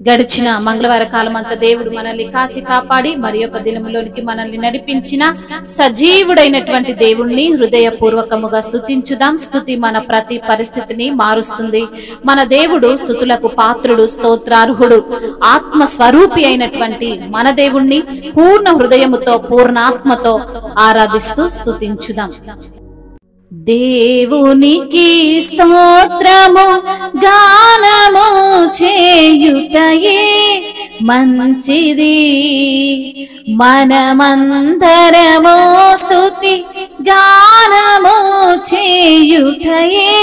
గడిచిన మంగళవార కాలం అంతా దేవుడు మనల్ని కాచి కాపాడి మరి యొక్క దినములోనికి మనల్ని నడిపించిన సజీవుడైనటువంటి దేవుణ్ణి హృదయపూర్వకముగా స్తుతించుదాం. స్తుతి మన ప్రతి పరిస్థితిని మారుస్తుంది. మన దేవుడు స్తుతులకు పాత్రుడు, స్తోత్రార్హుడు, ఆత్మ స్వరూపి అయినటువంటి మన దేవుణ్ణి పూర్ణ హృదయముతో పూర్ణాత్మతో ఆరాధిస్తూ స్తుతించుదాం. దేవునికి స్తోత్రము గానము చేయుటయే మంచిది, మనమందరము స్తుతి గానము చేయుటయే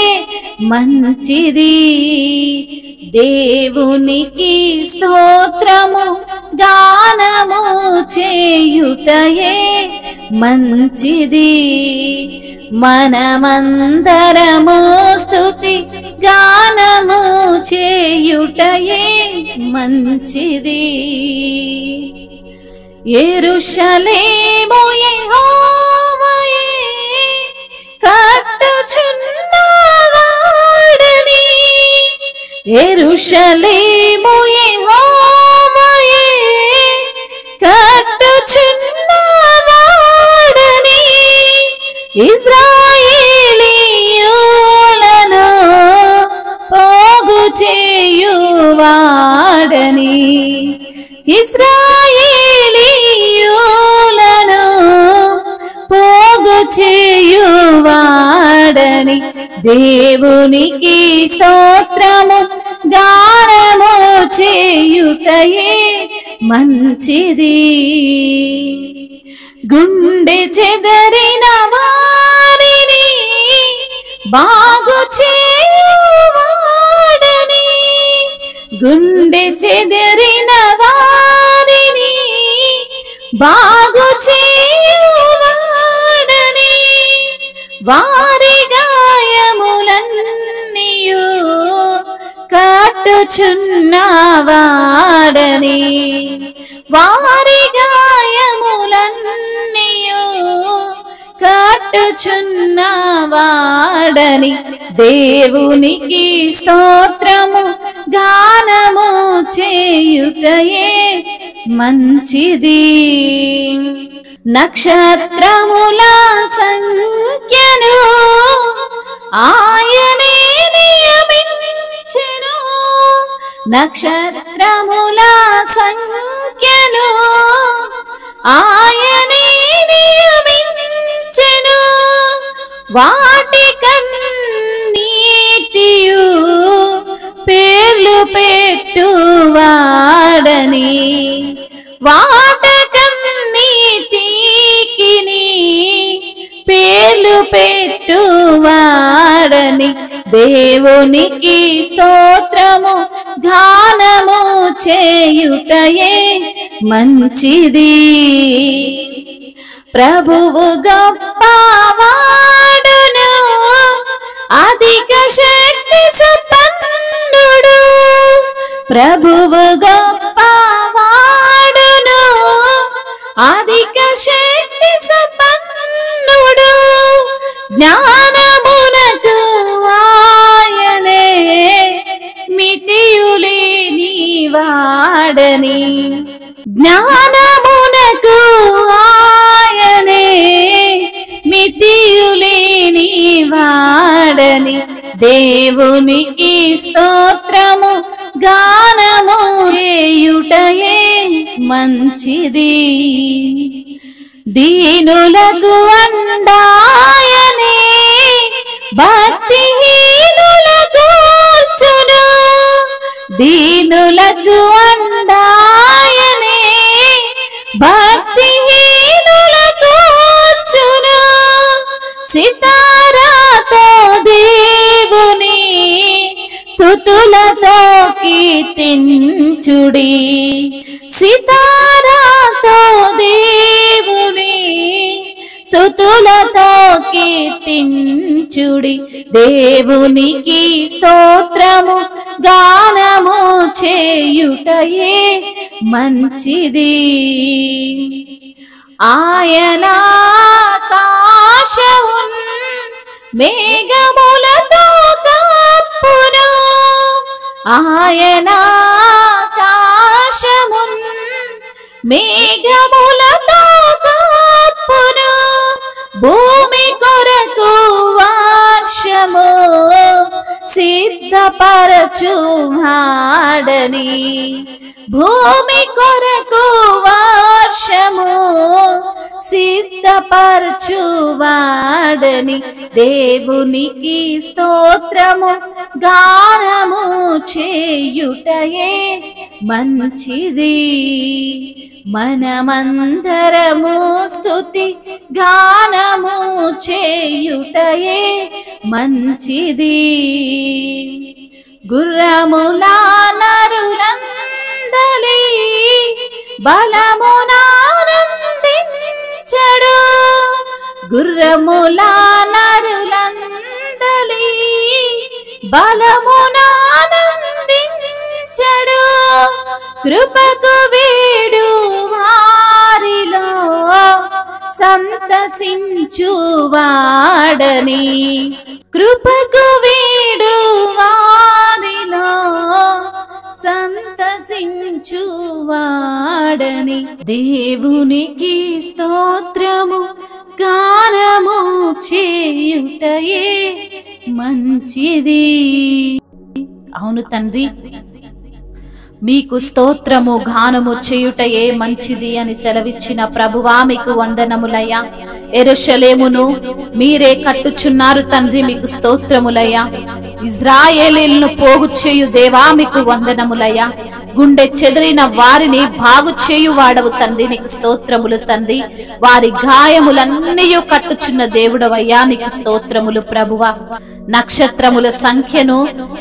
మంచిది. దేవునికి స్తోత్రము గానము చేయుటయే మంచిది, మనమందరము స్తుతి గానము చేయుటయే మంచిది. యెరూషలేము యెహోవాయే కట్టుచున్నవాడని, యెరూషలేము యెహోవాయే కట్టుచున్నవాడని, ఇశ్రాయేలీయులను పోగు చేయువాడని, ఇశ్రాయేలీయులను పోగు చేయువాడని. దేవునికి స్తోత్రము గానము చేయుటయే మంచిది. గుండె చెదరిన వారిని బాగు చేయువాడని, గుండె చెదరిన వారిని బాగు చేయువాడని, వారి గాయములన్నీయు కట్టుచున్నవాడని, వారి గాయములన్నీయు కట్టుచున్నవాడని. దేవునికి స్తోత్రము గానము చేయుటయే మంచిది. నక్షత్రముల సంఖ్యను ఆయనే నియమించెను, నక్షత్రముల సంఖ్యను ఆయనే నియమించెను, వాటికన్నిటియు పేర్లు పెట్టువాడని, వాటకన్నిటికిని పేర్లు పెట్టువాడని. దేవునికి స్తోత్రము గానము చేయుటయే మంచిది. ప్రభువు గొప్పవాడును, అధిక శక్తి సంపన్నుడు, ప్రభువు గొప్పవాడును, అధిక శక్తి సంపన్నుడు, జ్ఞానమునకు ఆయనే మితియులేని వాడని, జ్ఞానమునకు ఆయనే మితియులేని వాడని. దేవునికి స్తోత్రము గానము చేయుటయే మంచిది. దీనులకు అండాయనే భక్తిహీనులకు కూర్చును, దీనులకు అండాయనే భక్తిహీనులకు కూర్చును. సితారాతో దేవుని స్తుతులతో కీర్తించుడి, సితారాతో దేవుని స్తుతులతో కీర్తించుడి. దేవునికి స్తోత్రము గానము చేయుటయే మంచిది. ఆయన ఆకాశమున్ మేఘములతో కప్పును, ఆయన ఆకాశమున్ మేఘములతో కప్పును, భూమి కొరకు వర్షము సిద్ధపరచువాడని, భూమి కొరకు వర్షము సిద్ధపరచువాడని, దేవునికి స్తోత్రము గానము చేయుటయే మంచిది. మనమందరము స్తుతి గానము చేయుటయే మంచిది. గుర్రముల నరులందలి బలమునానందించడు, గుర్రముల నరులందలి బలమునానందించడు, కృపకు వీడు వారిలో సంతసించువాడని, కృపకు వీడు వారిలో సంతసించువాడని, దేవునికి స్తోత్రము గానము చేయుటయే మంచిది. అవును తండ్రి, మీకు స్తోత్రము గానము చేయుటయే మంచిది అని సెలవిచ్చిన ప్రభువా మీకు వందనములయ్యా. యెరూషలేమును మీరే కట్టుచున్నారు తండ్రి, మీకు స్తోత్రములయ్యా. ఇజ్రాయేలీలను పోగు చేయు దేవా మీకు వందనములయ్యా. గుండె చెదిరిన వారిని బాగు చేయువాడవు తండ్రి, నీకు స్తోత్రములు తండ్రి. వారి గాయములన్నీ కట్టుచున్న దేవుడవయ్యా, నీకు స్తోత్రములు ప్రభువా. నక్షత్రముల సంఖ్యను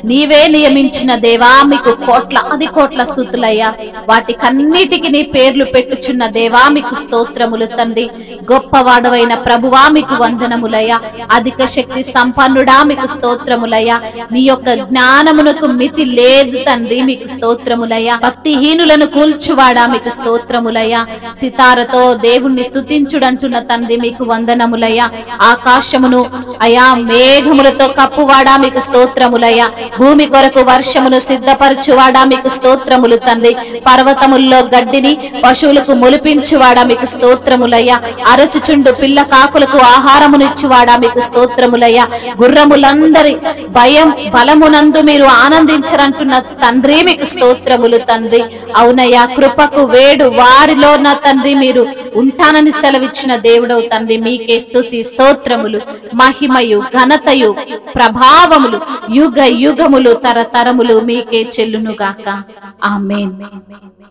నీవే నియమించిన దేవా, మీకు కోట్లాది కోట్ల స్తుతులయ్యా. వాటికన్నిటికి నీ పేర్లు పెట్టుచున్న దేవా, మీకు స్తోత్రములు తండ్రి. గొప్పవాడవైన ప్రభువా మీకు వందనములయ్యా. అధిక శక్తి సంపన్నుడా మీకు స్తోత్రములయ్యా. నీ యొక్క జ్ఞానమునకు మితి లేదు తండ్రి, మీకు స్తోత్రములయ్యా. భక్తిహీనులను కూల్చువాడా మీకు స్తోత్రములయ్యా. సితారతో దేవుణ్ణి స్తుతించుడంటున్న తండ్రి మీకు వందనములయ్యా. ఆకాశమును అయా మేఘములతో కప్పువాడా మీకు స్తోత్రములయ్యా. భూమి కొరకు వర్షమును సిద్ధపరచువాడా మీకు స్తోత్రములు తండ్రి. పర్వతముల్లో గడ్డిని పశువులకు మొలిపించువాడా మీకు స్తోత్రములయ్యా. అరచుచుండు పిల్ల కాకులకు ఆహారమునిచ్చువాడా మీకు స్తోత్రములయ్యా. గుర్రములందరి భయం బలమునందు మీరు ఆనందించరంటున్న తండ్రి మీకు స్తోత్రములు తండ్రి. అవునయ్యా, కృపకు వేడు వారిలో నా తండ్రి మీరు ఉంటానని సెలవిచ్చిన దేవుడవు తండ్రి, మీకే స్తుతి స్తోత్రములు, మహిమయు ఘనతయు ప్రభావములు యుగ యుగములు తరతరములు మీకే చెల్లునుగాక. ఆమేన్.